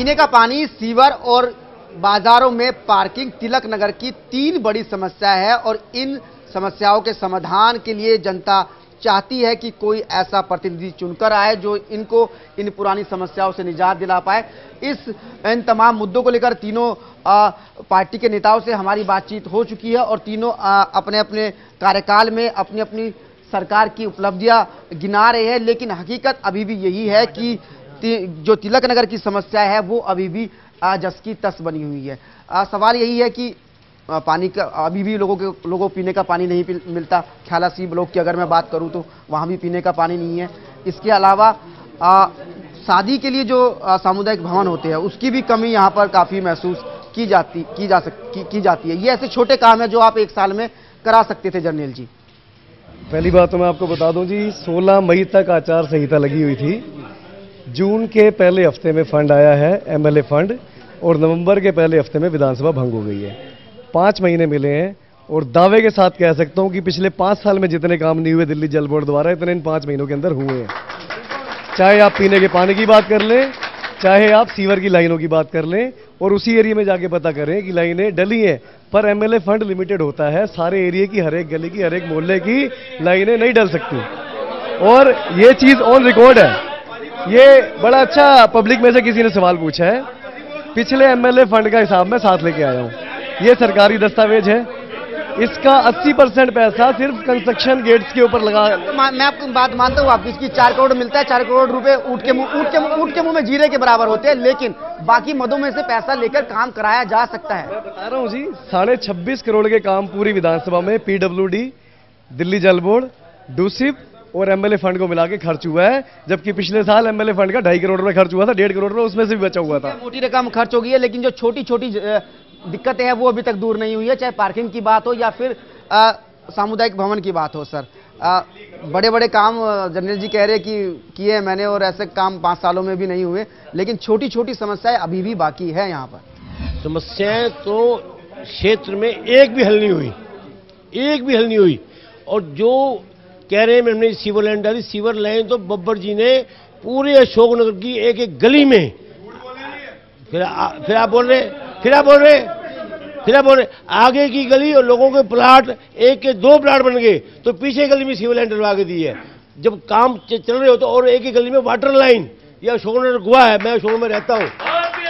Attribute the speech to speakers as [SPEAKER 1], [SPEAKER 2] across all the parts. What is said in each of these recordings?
[SPEAKER 1] पीने का पानी, सीवर और बाजारों में पार्किंग तिलक नगर की 3 बड़ी समस्या है और इन समस्याओं के समाधान के लिए जनता चाहती है कि कोई ऐसा प्रतिनिधि चुनकर आए जो इनको इन पुरानी समस्याओं से निजात दिला पाए। इन तमाम मुद्दों को लेकर तीनों पार्टी के नेताओं से हमारी बातचीत हो चुकी है और तीनों अपने अपने कार्यकाल में अपनी अपनी सरकार की उपलब्धियां गिना रहे हैं, लेकिन हकीकत अभी भी यही है कि जो तिलक नगर की समस्या है वो अभी भी जस की तस बनी हुई है। सवाल यही है कि पानी का अभी भी लोगों को पीने का पानी नहीं मिलता। ख्यालासी ब्लॉक की अगर मैं बात करूं तो वहां भी पीने का पानी नहीं है। इसके अलावा शादी के लिए जो सामुदायिक भवन होते हैं उसकी भी कमी यहां पर काफ़ी महसूस की जाती है। ये ऐसे छोटे काम है जो आप एक साल में करा सकते थे जर्नैल जी।
[SPEAKER 2] पहली बात तो मैं आपको बता दूं जी, 16 मई तक आचार संहिता लगी हुई थी। जून के पहले हफ्ते में फंड आया है, एमएलए फंड, और नवंबर के पहले हफ्ते में विधानसभा भंग हो गई है। 5 महीने मिले हैं और दावे के साथ कह सकता हूं कि पिछले 5 साल में जितने काम नहीं हुए दिल्ली जल बोर्ड द्वारा, इतने इन 5 महीनों के अंदर हुए हैं। चाहे आप पीने के पानी की बात कर लें, चाहे आप सीवर की लाइनों की बात कर लें, और उसी एरिया में जाके पता करें कि लाइनें डली हैं, पर एमएलए फंड लिमिटेड होता है। सारे एरिया की, हर एक गली की, हर एक मोहल्ले की लाइनें नहीं डल सकती, और ये चीज ऑन रिकॉर्ड है। ये बड़ा अच्छा पब्लिक में से किसी ने सवाल पूछा है, पिछले एमएलए फंड का हिसाब मैं साथ लेके आया हूं। ये सरकारी दस्तावेज है। इसका 80% पैसा सिर्फ कंस्ट्रक्शन गेट्स के ऊपर लगा।
[SPEAKER 1] मैं आपकी बात मानता हूं, आपकी इसकी 4 करोड़ मिलता है। 4 करोड़ रुपए ऊँट के मुंह में जीरे के बराबर होते हैं, लेकिन बाकी मदों में से पैसा लेकर काम कराया जा सकता है।
[SPEAKER 2] मैं बता रहा हूं जी, 26.5 करोड़ के काम पूरी विधानसभा में पीडब्ल्यूडी, दिल्ली जल बोर्ड, डूसिप और एमएलए फंड को मिला के खर्च हुआ है, जबकि पिछले साल एमएलए फंड का 2.5 करोड़ रुपए खर्च हुआ था। 1.5 करोड़ रुपए उसमें से भी बचा हुआ था।
[SPEAKER 1] मोटी रकम खर्च हो गई है, लेकिन जो छोटी छोटी दिक्कतें हैं वो अभी तक दूर नहीं हुई है, चाहे पार्किंग की बात हो या फिर सामुदायिक भवन की बात हो। सर, बड़े बड़े काम जनरल जी कह रहे हैं कि किए मैंने, और ऐसे काम 5 सालों में भी नहीं हुए, लेकिन छोटी छोटी समस्याएं अभी भी बाकी है यहाँ पर।
[SPEAKER 3] समस्याएं तो क्षेत्र में एक भी हल नहीं हुई, और जो कह रहे हैं हमने सीवर लाइन डाली, सीवर लाइन तो बब्बर जी ने पूरे अशोकनगर की एक एक गली में, फिर आप बोल रहे आगे की गली और लोगों के प्लाट, एक के 2 प्लाट बन गए, तो पीछे गली में सीवर लाइन डलवा के दी है। जब काम चल रहे हो तो, और एक गली में वाटर लाइन, यह अशोकनगर गुआ है, मैं अशोकनगर में रहता हूँ,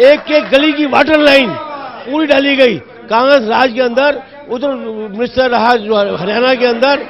[SPEAKER 3] एक गली की वाटर लाइन पूरी डाली गई। कांग्रेस राज के अंदर, उधर मिनिस्टर रहा हरियाणा के अंदर,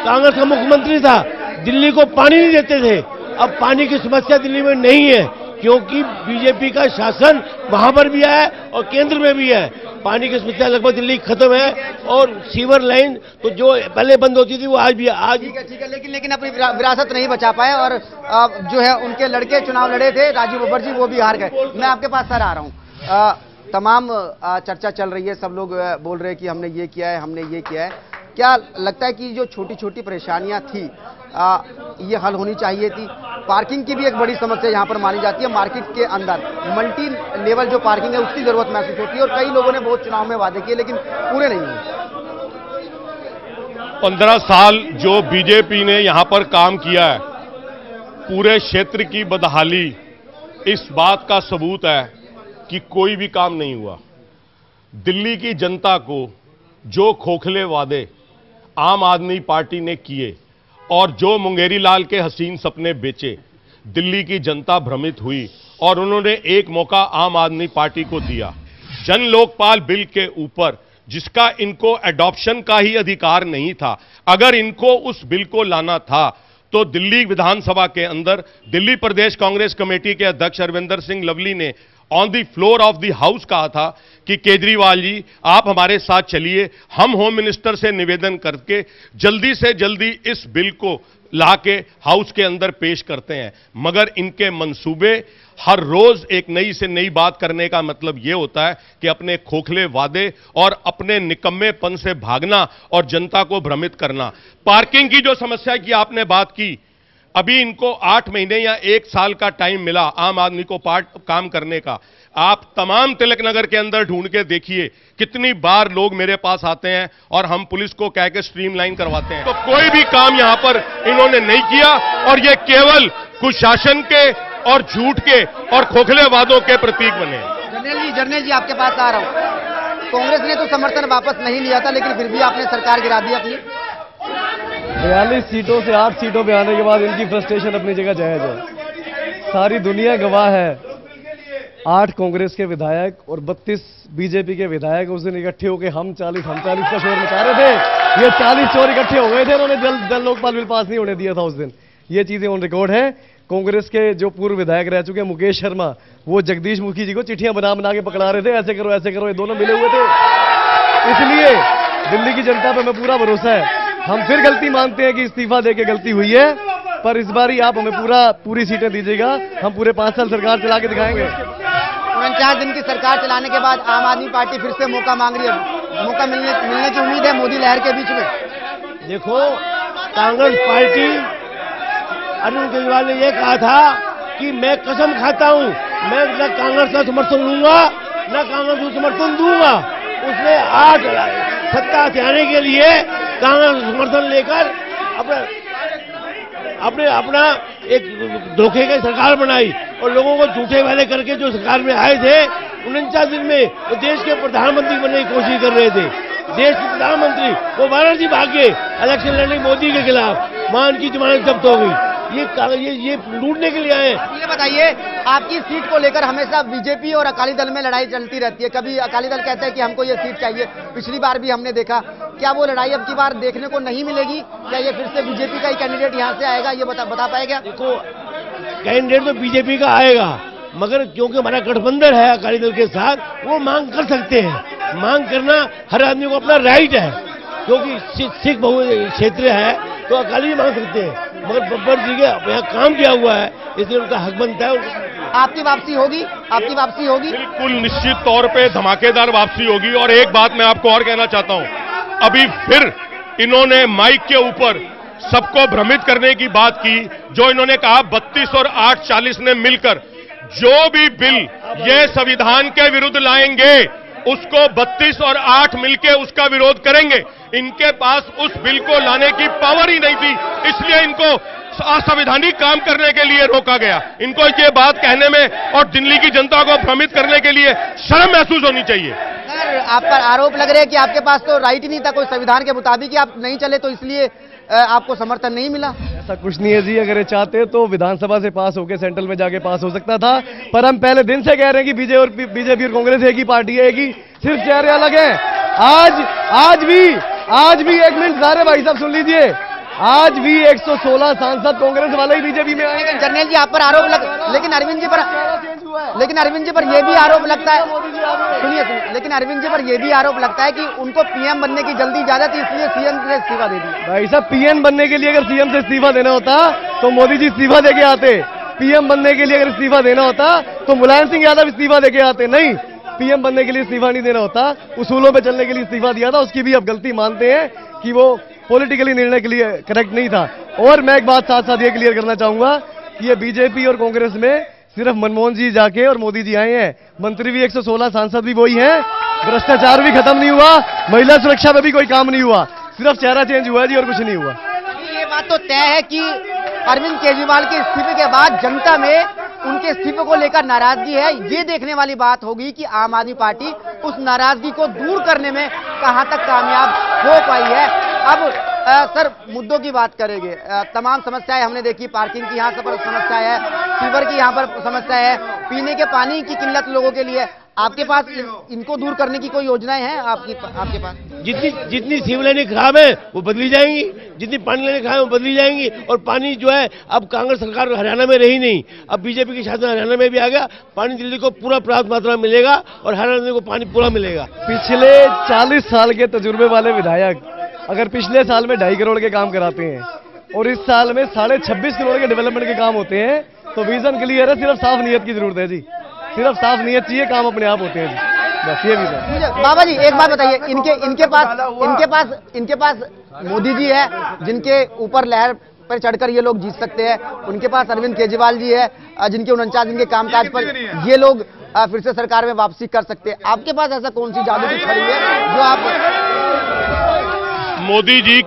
[SPEAKER 3] कांग्रेस का मुख्यमंत्री था, दिल्ली को पानी नहीं देते थे। अब पानी की समस्या दिल्ली में नहीं है, क्योंकि बीजेपी का शासन वहां पर भी है और केंद्र में भी है। पानी की समस्या लगभग दिल्ली खत्म है, और सीवर लाइन तो जो पहले बंद होती थी वो आज भी है। आज
[SPEAKER 1] ठीक है, लेकिन अपनी विरासत नहीं बचा पाए, और जो है उनके लड़के चुनाव लड़े थे, राजीव बब्बर जी, वो भी हार गए। मैं आपके पास सर आ रहा हूँ। तमाम चर्चा चल रही है, सब लोग बोल रहे हैं कि हमने ये किया है, हमने ये किया है। क्या लगता है कि जो छोटी छोटी परेशानियां थी ये हल होनी चाहिए थी? पार्किंग की भी एक बड़ी समस्या यहाँ पर मानी जाती है। मार्केट के अंदर मल्टी लेवल जो पार्किंग है उसकी जरूरत महसूस होती है, और कई लोगों ने बहुत चुनाव में वादे किए लेकिन पूरे नहीं हुए।
[SPEAKER 4] 15 साल जो बीजेपी ने यहाँ पर काम किया है, पूरे क्षेत्र की बदहाली इस बात का सबूत है कि कोई भी काम नहीं हुआ। दिल्ली की जनता को जो खोखले वादे आम आदमी पार्टी ने किए और जो मुंगेरी लाल के हसीन सपने बेचे, दिल्ली की जनता भ्रमित हुई और उन्होंने एक मौका आम आदमी पार्टी को दिया। जन लोकपाल बिल के ऊपर, जिसका इनको एडॉप्शन का ही अधिकार नहीं था, अगर इनको उस बिल को लाना था तो दिल्ली विधानसभा के अंदर दिल्ली प्रदेश कांग्रेस कमेटी के अध्यक्ष अरविंदर सिंह लवली ने on the floor of the house कहा था कि केजरीवाल जी आप हमारे साथ चलिए, हम होम मिनिस्टर से निवेदन करके जल्दी से जल्दी इस बिल को लाके हाउस के अंदर पेश करते हैं। मगर इनके मंसूबे हर रोज एक नई से नई बात करने का मतलब यह होता है कि अपने खोखले वादे और अपने निकम्मेपन से भागना और जनता को भ्रमित करना। पार्किंग की जो समस्या की आपने बात की, अभी इनको 8 महीने या 1 साल का टाइम मिला आम आदमी को काम करने का। आप तमाम तिलक नगर के अंदर ढूंढ के देखिए कितनी बार लोग मेरे पास आते हैं और हम पुलिस को कह के स्ट्रीमलाइन करवाते हैं, तो कोई भी काम यहां पर इन्होंने नहीं किया। और ये केवल कुशासन के और झूठ के और खोखले वादों के प्रतीक बने।
[SPEAKER 1] जर्नल जी आपके पास आ रहा हूं। कांग्रेस ने तो समर्थन वापस नहीं लिया था, लेकिन फिर भी आपने सरकार गिरा दी अपनी।
[SPEAKER 2] 42 सीटों से 8 सीटों पे आने के बाद इनकी फ्रस्ट्रेशन अपनी जगह जायज है। सारी दुनिया गवाह है। 8 कांग्रेस के विधायक और 32 बीजेपी के विधायक उस दिन इकट्ठे होकर हम 40 का शोर मचा रहे थे। ये 40 चोर इकट्ठे हो गए थे, उन्होंने जल लोकपाल बिल पास नहीं होने दिया था उस दिन। ये चीजें ऑन रिकॉर्ड है। कांग्रेस के जो पूर्व विधायक रह चुके हैं मुकेश शर्मा, वो जगदीश मुखी जी को चिट्ठियां बना के पकड़ा रहे थे, ऐसे करो, ये दोनों मिले हुए थे। इसलिए दिल्ली की जनता पे हमें पूरा भरोसा है। हम फिर गलती मानते हैं कि इस्तीफा देके गलती हुई है, पर इस बारी आप हमें पूरी सीटें दीजिएगा, हम पूरे 5 साल सरकार चला के दिखाएंगे।
[SPEAKER 1] 49 दिन की सरकार चलाने के बाद आम आदमी पार्टी फिर से मौका मांग रही है। मौका मिलने की उम्मीद है मोदी लहर के बीच में।
[SPEAKER 3] देखो, कांग्रेस पार्टी, अरविंद केजरीवाल ने यह कहा था कि मैं कसम खाता हूं, मैं न कांग्रेस का समर्थन लूंगा न कांग्रेस को समर्थन दूंगा। उसने 8 सत्ता से आने के लिए कांग्रेस समर्थन लेकर अपना एक धोखे की सरकार बनाई और लोगों को झूठे वाले करके जो सरकार में आए थे 49 दिन में वो देश के प्रधानमंत्री बनने की कोशिश कर रहे थे। देश के प्रधानमंत्री वो वाराणसी भागे इलेक्शन लड़ने मोदी के खिलाफ, वहां उनकी जमानत जब्त हो गई। ये लूटने के लिए आए।
[SPEAKER 1] ये बताइए, आपकी सीट को लेकर हमेशा बीजेपी और अकाली दल में लड़ाई चलती रहती है। कभी अकाली दल कहता है कि हमको ये सीट चाहिए, पिछली बार भी हमने देखा। क्या वो लड़ाई अब की बार देखने को नहीं मिलेगी? क्या ये फिर से बीजेपी का ही कैंडिडेट यहाँ से आएगा, ये बता पाएगा?
[SPEAKER 3] देखो, कैंडिडेट तो बीजेपी का आएगा, मगर क्योंकि हमारा गठबंधन है अकाली दल के साथ, वो मांग कर सकते हैं। मांग करना हर आदमी को अपना राइट है, क्योंकि सिख बहु क्षेत्र है तो अकाली मांग सकते हैं, मगर बब्बर जी के यहाँ काम किया हुआ है, इसलिए उनका हक बनता है।
[SPEAKER 1] आपकी वापसी होगी? आपकी वापसी होगी?
[SPEAKER 4] बिल्कुल निश्चित तौर पे धमाकेदार वापसी होगी। और एक बात मैं आपको और कहना चाहता हूं, अभी फिर इन्होंने माइक के ऊपर सबको भ्रमित करने की बात की। जो इन्होंने कहा 32 और 8 40 ने मिलकर जो भी बिल ये संविधान के विरुद्ध लाएंगे उसको 32 और 8 मिलके उसका विरोध करेंगे। इनके पास उस बिल को लाने की पावर ही नहीं थी, इसलिए इनको असंवैधानिक काम करने के लिए रोका गया। इनको ये बात कहने में और दिल्ली की जनता को भ्रमित करने के लिए शर्म महसूस होनी चाहिए।
[SPEAKER 1] सर, आप पर आरोप लग रहे हैं कि आपके पास तो राइट ही नहीं था कोई संविधान के मुताबिक, आप नहीं चले तो इसलिए आपको समर्थन नहीं मिला।
[SPEAKER 2] ऐसा कुछ नहीं है जी। अगर ये चाहते तो विधानसभा से पास होकर सेंट्रल में जाके पास हो सकता था, पर हम पहले दिन से कह रहे हैं कि बीजेपी और कांग्रेस एक ही पार्टी है, एक ही, सिर्फ चेहरे अलग हैं। आज भी 1 मिनट सारे भाई साहब सुन लीजिए, आज भी 116 सांसद कांग्रेस वाले ही बीजेपी में आए।
[SPEAKER 1] जर्नल जी, आप पर आरोप लेकिन अरविंद जी पर यह भी आरोप लगता है, सुनिए, लेकिन अरविंद जी पर यह भी आरोप लगता है कि उनको पीएम बनने की जल्दी इजाजत थी, इसलिए सीएम से इस्तीफा दे दी।
[SPEAKER 2] भाई साहब, पीएम बनने के लिए अगर सीएम से इस्तीफा देना होता तो मोदी जी इस्तीफा देके आते। पीएम बनने के लिए अगर इस्तीफा देना होता तो मुलायम सिंह यादव इस्तीफा देके आते। नहीं, पीएम बनने के लिए इस्तीफा नहीं देना होता, उसूलों पे चलने के लिए इस्तीफा दिया था। उसकी भी अब गलती मानते हैं कि वो पॉलिटिकली निर्णय के लिए करेक्ट नहीं था। और मैं एक बात साथ साथ ये क्लियर करना चाहूंगा कि ये बीजेपी और कांग्रेस में सिर्फ मनमोहन जी जाके और मोदी जी आए हैं, मंत्री भी 116 सांसद भी वही हैं, भ्रष्टाचार भी खत्म नहीं हुआ, महिला सुरक्षा में भी कोई काम नहीं हुआ, सिर्फ चेहरा चेंज हुआ जी और कुछ नहीं हुआ।
[SPEAKER 1] ये बात तो तय है कि अरविंद केजरीवाल के इस्तीफे के बाद जनता में उनके इस्तीफे को लेकर नाराजगी है। ये देखने वाली बात होगी कि आम आदमी पार्टी उस नाराजगी को दूर करने में कहां तक कामयाब हो पाई है। अब सर, मुद्दों की बात करेंगे। तमाम समस्याएं हमने देखी, पार्किंग की यहाँ पर समस्या है, फीवर की यहाँ पर समस्या है, पीने के पानी की किल्लत लोगों के लिए। आपके पास इनको दूर करने की कोई योजनाएं हैं आपके पास?
[SPEAKER 3] जितनी सीवर लाइनें खराब है वो बदली जाएंगी, जितनी पानी लाइनें खराब है वो बदली जाएंगी। और पानी जो है, अब कांग्रेस सरकार हरियाणा में रही नहीं, अब बीजेपी के शासन हरियाणा में भी आ गया। पानी दिल्ली को पूरा पर्याप्त मात्रा में मिलेगा और हरियाणा को पानी पूरा मिलेगा।
[SPEAKER 2] पिछले 40 साल के तजुर्बे वाले विधायक अगर पिछले साल में 2.5 करोड़ के काम कराते हैं और इस साल में 26.5 करोड़ के डेवलपमेंट के काम होते हैं तो विजन क्लियर है। सिर्फ साफ नीयत की जरूरत है जी, सिर्फ साफ नीयत चाहिए, काम अपने आप होते हैं जी। बस ये भी।
[SPEAKER 1] बाबा जी, एक बात बताइए, इनके पास मोदी जी है जिनके ऊपर लहर पर चढ़कर ये लोग जीत सकते हैं, उनके पास अरविंद केजरीवाल जी है जिनके 49 दिन के कामकाज पर ये लोग फिर से सरकार में वापसी कर सकते हैं। आपके पास ऐसा कौन सी जादू की छड़ी है जो आप?
[SPEAKER 4] मोदी जी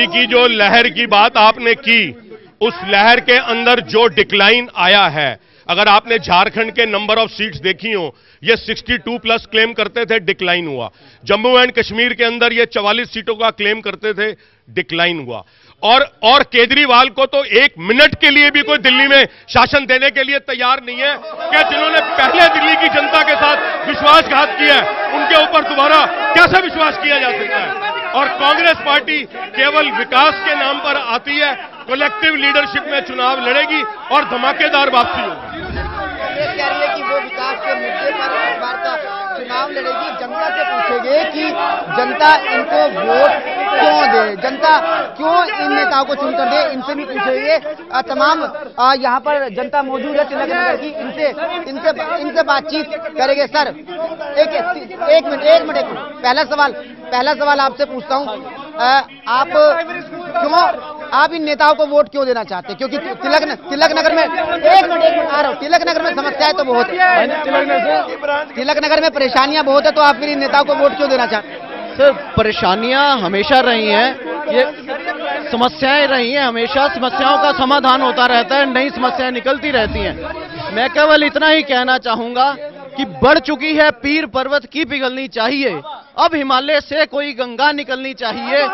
[SPEAKER 4] की जो लहर की बात आपने की, उस लहर के अंदर जो डिक्लाइन आया है, अगर आपने झारखंड के नंबर ऑफ सीट्स देखी हो, ये 62 प्लस क्लेम करते थे, डिक्लाइन हुआ। जम्मू एंड कश्मीर के अंदर ये 44 सीटों का क्लेम करते थे, डिक्लाइन हुआ। और केजरीवाल को तो 1 मिनट के लिए भी कोई दिल्ली में शासन देने के लिए तैयार नहीं है कि जिन्होंने पहले दिल्ली की जनता के साथ विश्वासघात किया है, उनके ऊपर दोबारा कैसे विश्वास किया जा सकता है। और कांग्रेस पार्टी केवल विकास के नाम पर आती है, कलेक्टिव लीडरशिप में चुनाव लड़ेगी और धमाकेदार वापसी होगी।
[SPEAKER 1] कांग्रेस कह रही है कि वो विकास के मुद्दे पर इस बार का चुनाव लड़ेगी। जनता से पूछेंगे कि जनता इनको वोट क्यों दे, जनता क्यों इन नेताओं को चुनकर दे, इनसे भी पूछेंगे। तमाम यहाँ पर जनता मौजूद है तिलक नगर की, इनसे बातचीत करेंगे। सर एक मिनट पहला सवाल आपसे पूछता हूँ, आप इन नेताओं को वोट क्यों देना चाहते हैं? क्योंकि तिलक नगर में एक मिनट आ रहा हूँ, तिलक नगर में समस्याएं तो बहुत है, तिलक नगर में परेशानियां बहुत है, तो आप फिर इन नेताओं को वोट क्यों देना चाहते हैं?
[SPEAKER 5] सर, परेशानियां हमेशा रही हैं, ये समस्याएं रही हैं, हमेशा समस्याओं का समाधान होता रहता है, नई समस्याएं निकलती रहती हैं। मैं केवल इतना ही कहना चाहूंगा कि बढ़ चुकी है पीर पर्वत की पिघलनी चाहिए, अब हिमालय से कोई गंगा निकलनी चाहिए।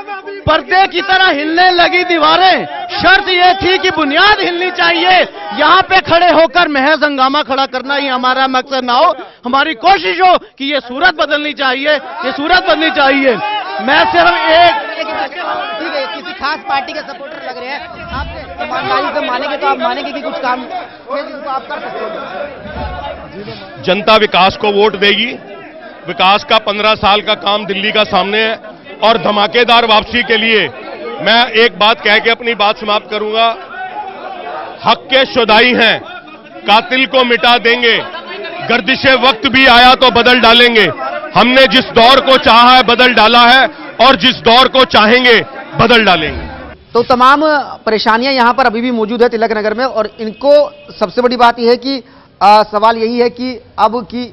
[SPEAKER 5] पर्दे की तरह हिलने लगी दीवारें, शर्त यह थी कि बुनियाद हिलनी चाहिए। यहाँ पे खड़े होकर महज हंगामा खड़ा करना ही हमारा मकसद ना हो, हमारी कोशिश हो कि ये सूरत बदलनी चाहिए, ये सूरत बदलनी चाहिए। मैं सिर्फ एक
[SPEAKER 1] ठीक है, किसी खास पार्टी के सपोर्टर लग रहे हैं, आप ईमानदारी से मानेंगे तो आप मानेंगे कि कुछ काम जिनको आप कर सकते हो।
[SPEAKER 4] जनता विकास को वोट देगी, विकास का 15 साल का काम दिल्ली का सामने है, और धमाकेदार वापसी के लिए मैं एक बात कह के अपनी बात समाप्त करूंगा। हक के शुदाई हैं, कातिल को मिटा देंगे, गर्दिशे वक्त भी आया तो बदल डालेंगे। हमने जिस दौर को चाहा है बदल डाला है, और जिस दौर को चाहेंगे बदल डालेंगे।
[SPEAKER 1] तो तमाम परेशानियां यहां पर अभी भी मौजूद है तिलक नगर में, और इनको सबसे बड़ी बात यह है कि सवाल यही है कि अब की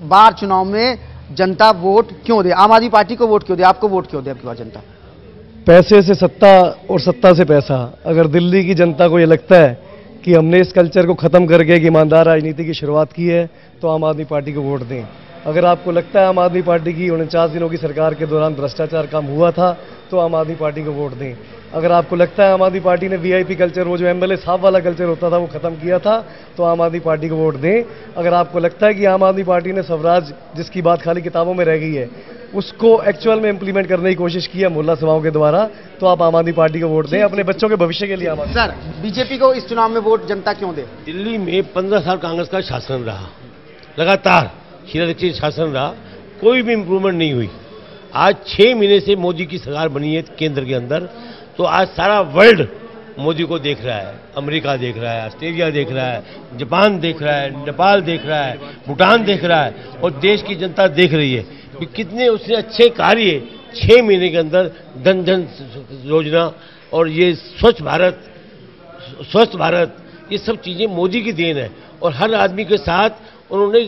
[SPEAKER 1] बार चुनाव में जनता वोट क्यों दे, आम आदमी पार्टी को वोट क्यों दे, आपको वोट क्यों दे अब की बार जनता?
[SPEAKER 2] पैसे से सत्ता और सत्ता से पैसा। अगर दिल्ली की जनता को ये लगता है कि हमने इस कल्चर को खत्म करके एक ईमानदार राजनीति की शुरुआत की है, तो आम आदमी पार्टी को वोट दें। अगर आपको लगता है आम आदमी पार्टी की 49 दिनों की सरकार के दौरान भ्रष्टाचार कम हुआ था, तो आम आदमी पार्टी को वोट दें। अगर आपको लगता है आम आदमी पार्टी ने वीआईपी कल्चर, वो जो एमएलए साहब वाला कल्चर होता था, वो खत्म किया था, तो आम आदमी पार्टी को वोट दें। अगर आपको लगता है कि आम आदमी पार्टी ने स्वराज, जिसकी बात खाली किताबों में रह गई है, उसको एक्चुअल में इंप्लीमेंट करने की कोशिश की है मोहल्ला सभाओं के द्वारा, तो आप आम आदमी पार्टी को वोट दें, अपने बच्चों के भविष्य के लिए। आम आदमी
[SPEAKER 1] सर, बीजेपी को इस चुनाव में वोट जनता क्यों दे?
[SPEAKER 3] दिल्ली में 15 साल कांग्रेस का शासन रहा, लगातार शीला दीक्षित शासन रहा, कोई भी इंप्रूवमेंट नहीं हुई। आज 6 महीने से मोदी की सरकार बनी है केंद्र के अंदर, तो आज सारा वर्ल्ड मोदी को देख रहा है। अमेरिका देख रहा है, ऑस्ट्रेलिया देख रहा है, जापान देख रहा है, नेपाल देख रहा है, भूटान देख रहा है, और देश की जनता देख रही है कि कितने उसने अच्छे कार्य 6 महीने के अंदर धन धन योजना और ये स्वच्छ भारत, ये सब चीज़ें मोदी की देन है। और हर आदमी के साथ उन्होंने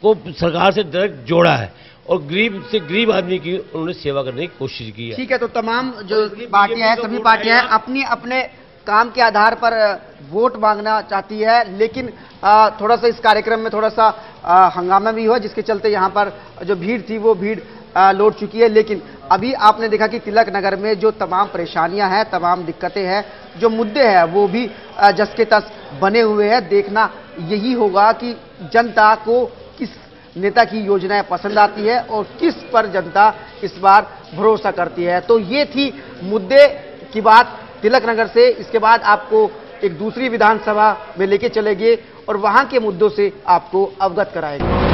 [SPEAKER 3] को सरकार से डायरेक्ट जोड़ा है, और गरीब से गरीब आदमी की उन्होंने सेवा करने की कोशिश की है।
[SPEAKER 1] ठीक है, तो तमाम जो पार्टियां हैं, सभी पार्टियां अपनी अपने काम के आधार पर वोट मांगना चाहती है, लेकिन थोड़ा सा इस कार्यक्रम में थोड़ा सा हंगामा भी हुआ, जिसके चलते यहाँ पर जो भीड़ थी वो भीड़ लौट चुकी है। लेकिन अभी आपने देखा कि तिलक नगर में जो तमाम परेशानियां हैं, तमाम दिक्कतें हैं, जो मुद्दे हैं, वो भी जस के तस बने हुए हैं। देखना यही होगा कि जनता को किस नेता की योजनाएं पसंद आती है और किस पर जनता इस बार भरोसा करती है। तो ये थी मुद्दे की बात तिलक नगर से। इसके बाद आपको एक दूसरी विधानसभा में लेके चलेंगे और वहां के मुद्दों से आपको अवगत कराएंगे।